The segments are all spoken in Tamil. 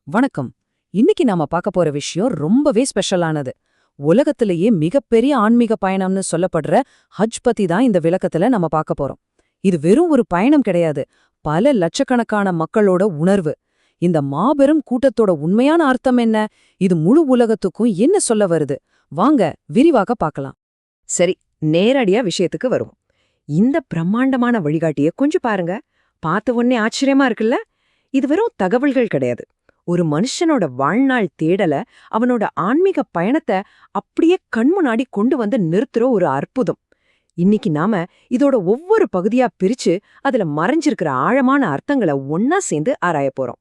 வணக்கம். இன்னைக்கு நாம பார்க்க போற விஷயம் ரொம்பவே ஸ்பெஷலானது. உலகத்திலேயே மிகப்பெரிய ஆன்மீக பயணம்னு சொல்லப்படுற ஹஜ் பத்தி தான் இந்த விளக்கத்துல நம்ம பார்க்க போறோம். இது வெறும் ஒரு பயணம் கிடையாது, பல லட்சக்கணக்கான மக்களோட உணர்வு. இந்த மாபெரும் கூட்டத்தோட உண்மையான அர்த்தம் என்ன, இது முழு உலகத்துக்கும் என்ன சொல்ல வருது, வாங்க விரிவாக பார்க்கலாம். சரி, நேரடியா விஷயத்துக்கு வரும். இந்த பிரம்மாண்டமான வழிகாட்டிய கொஞ்சம் பாருங்க. பார்த்த உடனே ஆச்சரியமா இருக்குல்ல? இது வெறும் தகவல்கள் கிடையாது. ஒரு மனுஷனோட வாழ்நாள் தேடல, அவனோட ஆன்மீக பயணத்தை அப்படியே கண்முன்னாடி கொண்டு வந்து நிறுத்துற ஒரு அற்புதம். இன்னைக்கு நாம இதோட ஒவ்வொரு பகுதியா பிரிச்சு அதுல மறைஞ்சிருக்கிற ஆழமான அர்த்தங்களை ஒன்னா சேர்ந்து ஆராய போறோம்.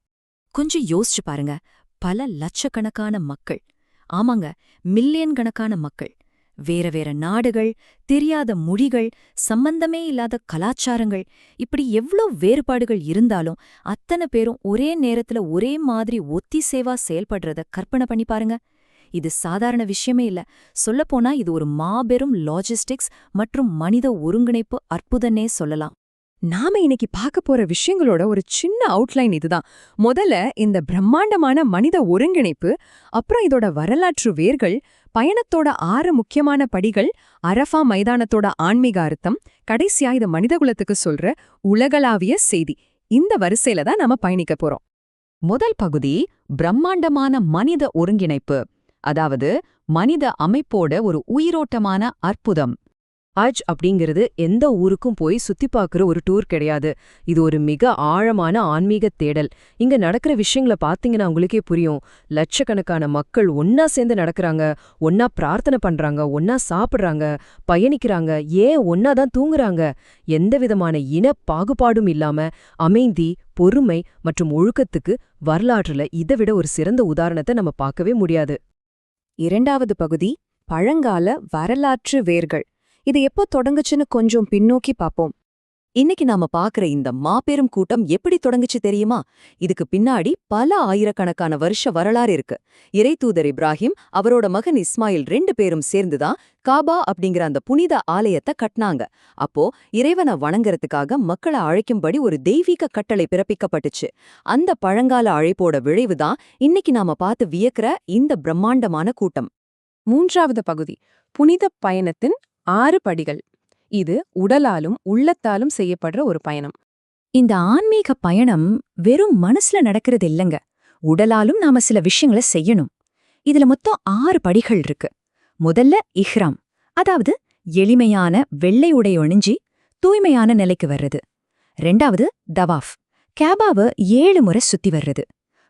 கொஞ்சம் யோசிச்சு பாருங்க. பல லட்சக்கணக்கான மக்கள், ஆமாங்க, மில்லியன் கணக்கான மக்கள், வேற வேற நாடுகள், தெரியாத மொழிகள், சம்பந்தமே இல்லாத கலாச்சாரங்கள், இப்படி எவ்ளோ வேறுபாடுகள் இருந்தாலும் அத்தனை பேரும் ஒரே நேரத்துல ஒரே மாதிரி ஒத்திசைவா செயல்படுறத கற்பனை பண்ணி பாருங்க. இது சாதாரண விஷயமே இல்ல. சொல்லப்போனா இது ஒரு மாபெரும் லாஜிஸ்டிக்ஸ் மற்றும் மனித ஒருங்கிணைப்பு அற்புதன்னே சொல்லலாம். நாம இன்னைக்கு பார்க்க போற விஷயங்களோட ஒரு சின்ன அவுட்லைன் இதுதான். முதல்ல இந்த பிரம்மாண்டமான மனித ஒருங்கிணைப்பு, அப்புறம் இதோட வரலாற்று வேர்கள், பயணத்தோட 6 முக்கியமான படிகள், அரஃபா மைதானத்தோட ஆன்மீக அர்த்தம், கடைசியா இது மனிதகுலத்துக்கு சொல்ற உலகளாவிய செய்தி. இந்த வரிசையில தான் நாம பயணிக்க போறோம். முதல் பகுதி பிரம்மாண்டமான மனித ஒருங்கிணைப்பு, அதாவது மனித அமைப்போட ஒரு உயிரோட்டமான அற்புதம். ஹஜ் அப்படிங்கிறது எந்த ஊருக்கும் போய் சுத்தி பார்க்குற ஒரு டூர் கிடையாது. இது ஒரு மிக ஆழமான ஆன்மீக தேடல். இங்க நடக்கிற விஷயங்களை பார்த்தீங்கன்னா உங்களுக்கே புரியும். லட்சக்கணக்கான மக்கள் ஒன்னா சேர்ந்து நடக்கிறாங்க, ஒன்னா பிரார்த்தனை பண்றாங்க, ஒன்னா சாப்பிடுறாங்க, பயணிக்கிறாங்க, ஏன் ஒன்னா தான் தூங்குறாங்க. எந்த விதமான இன பாகுபாடும் இல்லாம அமைதி, பொறுமை மற்றும் ஒழுக்கத்துக்கு வரலாற்றுல இதை விட ஒரு சிறந்த உதாரணத்தை நம்ம பார்க்கவே முடியாது. இரண்டாவது பகுதி பழங்கால வரலாற்று வேர்கள். இது எப்போ தொடங்குச்சுன்னு கொஞ்சம் பின்னோக்கி பார்ப்போம். இன்னைக்கு நாம பாக்குற இந்த மாபெரும் கூட்டம் எப்படி தொடங்குச்சு தெரியுமா? இதுக்கு பின்னாடி பல ஆயிரக்கணக்கான வருஷ வரலாறு இருக்கு. இறைத்தூதர் இப்ராஹிம், அவரோட மகன் இஸ்மாயில் 2 பேரும் சேர்ந்துதான் காபா அப்படிங்கிற அந்த புனித ஆலயத்தை கட்டினாங்க. அப்போ இறைவனை வணங்கறதுக்காக மக்களை அழைக்கும்படி ஒரு தெய்வீக கட்டளை பிறப்பிக்கப்பட்டுச்சு. அந்த பழங்கால அழைப்போட விளைவுதான் இன்னைக்கு நாம பார்த்து வியக்கிற இந்த பிரம்மாண்டமான கூட்டம். மூன்றாவது பகுதி புனித பயணத்தின் 6 படிகள். இது உடலாலும் உள்ளத்தாலும் செய்யப்படுற ஒரு பயணம். இந்த ஆன்மீக பயணம் வெறும் மனசுல நடக்கிறது இல்லைங்க. உடலாலும் நாம சில விஷயங்களை செய்யணும். இதுல மொத்தம் 6 படிகள் இருக்கு. முதல்ல இஹ்ராம், அதாவது எளிமையான வெள்ளை உடை அணிஞ்சி தூய்மையான நிலைக்கு வர்றது. 2வது தவாஃப், காபாவை 7 முறை சுத்தி வர்றது.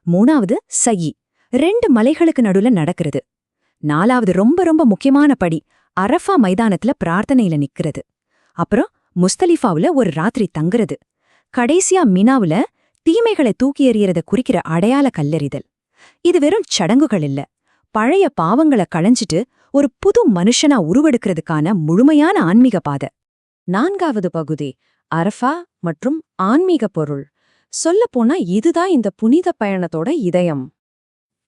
3வது சயி, 2 மலைகளுக்கு நடுவுல நடக்கிறது. 4வது ரொம்ப ரொம்ப முக்கியமான படி, அரஃபா மைதானத்துல பிரார்த்தனையில நிக்கிறது. அப்புறம் முஸ்தலிஃபாவுல ஒரு ராத்திரி தங்குறது. கடைசியா மினாவுல தீமைகளை தூக்கி எறியறத குறிக்கிற அடையாள கல்லெறிதல். இது வெறும் சடங்குகள் இல்ல, பழைய பாவங்களை களைஞ்சிட்டு ஒரு புது மனுஷனா உருவெடுக்கிறதுக்கான முழுமையான ஆன்மீக பாதை. 4வது பகுதி அரஃபா மற்றும் ஆன்மீக பொருள். சொல்லப்போனா இதுதான் இந்த புனித பயணத்தோட இதயம்.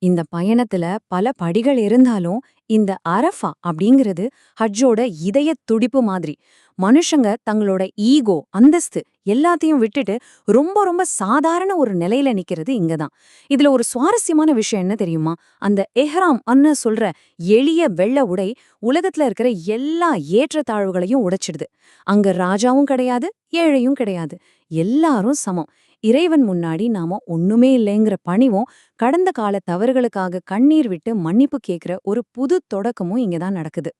இந்த பயணத்துல பல படிகள் இருந்தாலும் இந்த அரஃபா அப்படிங்கிறது ஹஜ்ஜோட இதய துடிப்பு மாதிரி. மனுஷங்க தங்களோட ஈகோ, அந்தஸ்து எல்லாத்தையும் விட்டுட்டு ரொம்ப ரொம்ப சாதாரண ஒரு நிலையில நிக்கிறது இங்கதான். இதுல ஒரு சுவாரஸ்யமான விஷயம் என்ன தெரியுமா? அந்த எஹ்ராம் அன்னு சொல்ற எளிய வெள்ள உடை உலகத்துல இருக்கிற எல்லா ஏற்றத்தாழ்வுகளையும் உடைச்சிடுது. அங்க ராஜாவும் கிடையாது, ஏழையும் கிடையாது, எல்லாரும் சமம். இறைவன் முன்னாடி நாம ஒண்ணுமே இல்லைங்கிற பணிவும், கடந்த கால தவறுகளுக்காக கண்ணீர் விட்டு மன்னிப்பு கேட்கிற ஒரு புது தொடக்கமும் இங்கதான் நடக்குது.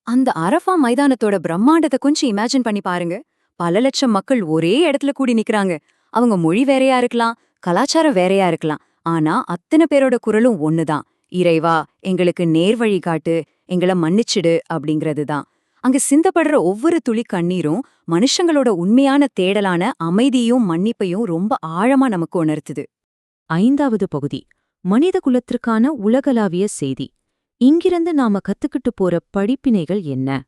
அந்த அரஃபா மைதானத்தோட பிரம்மாண்டத்தை கொஞ்சம் இமேஜின் பண்ணி பாருங்க. பல லட்சம் மக்கள் ஒரே இடத்துல கூடி நிக்கிறாங்க. அவங்க மொழி வேறையா இருக்கலாம், கலாச்சாரம் வேறையா இருக்கலாம், ஆனா அத்தனை பேரோட குரலும் ஒண்ணுதான்: இறைவா, எங்களுக்கு நேர்வழி காட்டு, எங்களை மன்னிச்சிடு அப்படிங்கிறது தான். அங்க சிந்தப்படுற ஒவ்வொரு துளி கண்ணீரும் மனுஷங்களோட உண்மையான தேடலான அமைதியும் மன்னிப்பையும் ரொம்ப ஆழமா நமக்கு உணர்த்துது. 5வது பகுதி மனித குலத்திற்கான உலகளாவிய செய்தி. இங்கிருந்து நாம கத்துக்கிட்டு போற படிப்பினைகள் என்ன?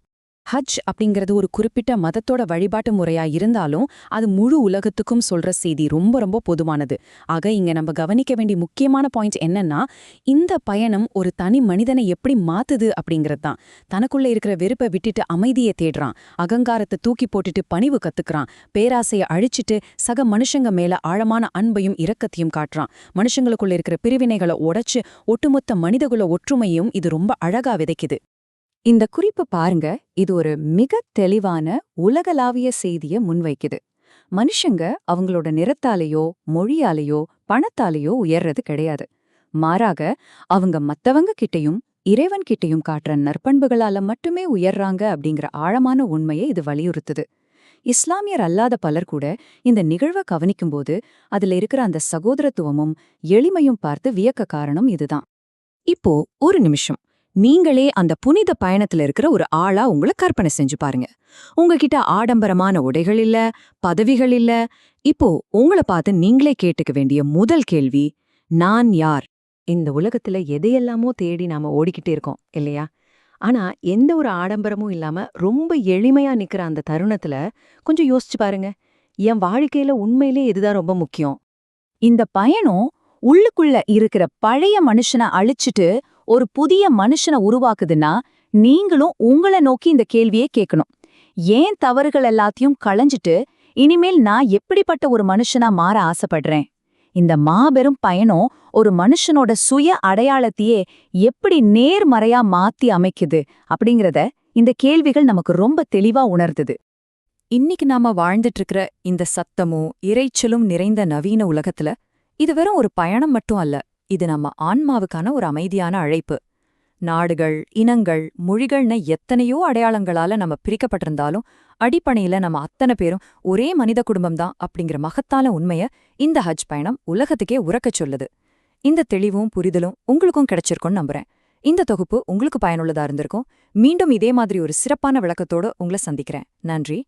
ஹஜ் அப்படிங்கிறது ஒரு குறிப்பிட்ட மதத்தோட வழிபாட்டு முறையா இருந்தாலும் அது முழு உலகத்துக்கும் சொல்ற செய்தி ரொம்ப ரொம்ப பொதுவானது. ஆக இங்க நம்ம கவனிக்க வேண்டிய முக்கியமான பாயிண்ட் என்னன்னா, இந்த பயணம் ஒரு தனி மனிதனை எப்படி மாத்துது அப்படிங்கிறது தான். தனக்குள்ள இருக்கிற வெறுப்பை விட்டுட்டு அமைதியை தேடுறான், அகங்காரத்தை தூக்கி போட்டுட்டு பணிவு கத்துக்கிறான், பேராசையை அழிச்சிட்டு சக மனுஷங்க மேல ஆழமான அன்பையும் இரக்கத்தையும் காட்டுறான். மனுஷங்களுக்குள்ள இருக்கிற பிரிவினைகளை உடைச்சு ஒட்டுமொத்த மனிதகுல ஒற்றுமையும் இது ரொம்ப அழகா விதைக்குது. இந்த குறிப்பு பாருங்க, இது ஒரு மிக தெளிவான உலகளாவிய செய்திய முன்வைக்குது. மனுஷங்க அவங்களோட நிறத்தாலேயோ மொழியாலேயோ பணத்தாலேயோ உயர்றது கிடையாது. மாறாக அவங்க மத்தவங்க கிட்டயும் இறைவன் கிட்டயும் காட்டுற நற்பண்புகளால மட்டுமே உயர்றாங்க அப்படிங்கிற ஆழமான உண்மையை இது வலியுறுத்துது. இஸ்லாமியர் அல்லாத பலர் கூட இந்த நிகழ்வை கவனிக்கும்போது அதுல இருக்கிற அந்த சகோதரத்துவமும் எளிமையும் பார்த்து வியக்க காரணம் இதுதான். இப்போ ஒரு நிமிஷம் நீங்களே அந்த புனித பயணத்துல இருக்கிற ஒரு ஆளா உங்களை கற்பனை செஞ்சு பாருங்க. உங்ககிட்ட ஆடம்பரமான உடைகள் இல்ல, பதவிகள் இல்ல. இப்போ உங்களை பார்த்து நீங்களே கேட்டுக்க வேண்டிய முதல் கேள்வி, நான் யார்? இந்த உலகத்துல எதையெல்லாமோ தேடி நாம ஓடிக்கிட்டே இருக்கோம் இல்லையா? ஆனா எந்த ஒரு ஆடம்பரமும் இல்லாம ரொம்ப எளிமையா நிக்கிற அந்த தருணத்துல கொஞ்சம் யோசிச்சு பாருங்க, என் வாழ்க்கையில உண்மையிலே இதுதான் ரொம்ப முக்கியம். இந்த பயணம் உள்ளுக்குள்ள இருக்கிற பழைய மனுஷனை அழிச்சிட்டு ஒரு புதிய மனுஷனை உருவாக்குதுன்னா, நீங்களும் உங்களை நோக்கி இந்த கேள்வியே கேட்கணும். ஏன் தவறுகள் எல்லாத்தையும் களைஞ்சிட்டு இனிமேல் நான் எப்படிப்பட்ட ஒரு மனுஷனா மாற ஆசைப்படுறேன்? இந்த மாபெரும் பயணம் ஒரு மனுஷனோட சுய அடையாளத்தையே எப்படி நேர்மறையா மாத்தி அமைக்குது அப்படிங்கறத இந்த கேள்விகள் நமக்கு ரொம்ப தெளிவா உணர்த்துது. இன்னைக்கு நாம வாழ்ந்துட்டு இருக்கிற இந்த சத்தமும் இரைச்சலும் நிறைந்த நவீன உலகத்துல இது வெறும் ஒரு பயணம் மட்டும் அல்ல, இது நம்ம ஆன்மாவுக்கான ஒரு அமைதியான அழைப்பு. நாடுகள், இனங்கள், மொழிகள்னு எத்தனையோ அடையாளங்களால நம்ம பிரிக்கப்பட்டிருந்தாலும் அடிப்படையில நம்ம அத்தனை பேரும் ஒரே மனித குடும்பம்தான் அப்படிங்கிற மகத்தான உண்மைய இந்த ஹஜ் பயணம் உலகத்துக்கே உரக்கச் சொல்லுது. இந்த தெளிவும் புரிதலும் உங்களுக்கும் கிடைச்சிருக்கும்னு நம்புறேன். இந்த தொகுப்பு உங்களுக்கு பயனுள்ளதா இருந்திருக்கும். மீண்டும் இதே மாதிரி ஒரு சிறப்பான விளக்கத்தோட உங்களை சந்திக்கிறேன். நன்றி.